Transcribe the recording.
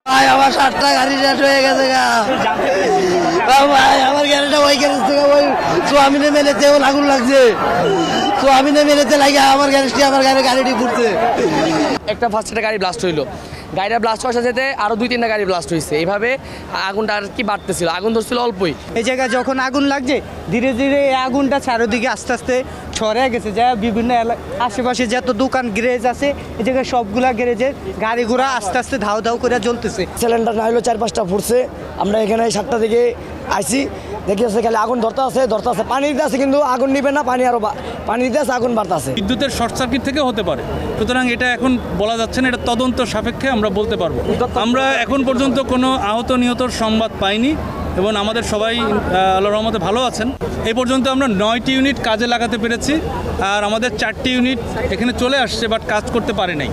ভাই আমার 7টা গাড়ি শেষ হয়ে গেছে গা ভাই, আমার গাড়িটা ওই গ্যারেজ থেকে ওই সোয়ামিনে মেলেতে ও আগুন লাগছে। সোয়ামিনে মেলেতে লাগে আমার গাড়িটি ঘুরছে। একটা ফার্স্টে গাড়ি ব্লাস্ট হইলো, গাড়িটা ব্লাস্ট হওয়ার সাথে আরও 2-3টা গাড়ি ব্লাস্ট হয়েছে। এইভাবে আগুনটা আর কি বাড়তেছিল, আগুন ধরছিল অল্পই। এই জায়গায় যখন আগুন লাগছে ধীরে ধীরে এই আগুনটা চারোদিকে আস্তে আস্তে ছড়িয়ে গেছে, যা বিভিন্ন আশেপাশে যত দোকান গ্যারেজ আছে এই জায়গায় সবগুলা গ্যারেজের গাড়ি ঘোড়া আস্তে আস্তে ধাও ধাও করে জ্বলতেছে। সিলিন্ডার না হলো 4-5টা ফুটছে। আমরা এখানে 7টা দিকে আইছি, দেখি আছে খালি আগুন ধরতে আছে। পানি দিতে আছে কিন্তু আগুন নিবে না, পানি দিতে আছে, আগুন বাড়তেছে। বিদ্যুতের শর্ট সার্কিট থেকে হতে পারে, সুতরাং এটা এখন বলা যাচ্ছে না, এটা তদন্ত সাপেক্ষে আমরা বলতে পারবো। আমরা এখন পর্যন্ত কোনো আহত নিহতর সংবাদ পাইনি এবং আমাদের সবাই আল্লাহর রহমতে ভালো আছেন। এই পর্যন্ত আমরা 9টি ইউনিট কাজে লাগাতে পেরেছি, আর আমাদের 4টি ইউনিট এখানে চলে আসছে বাট কাজ করতে পারে নাই।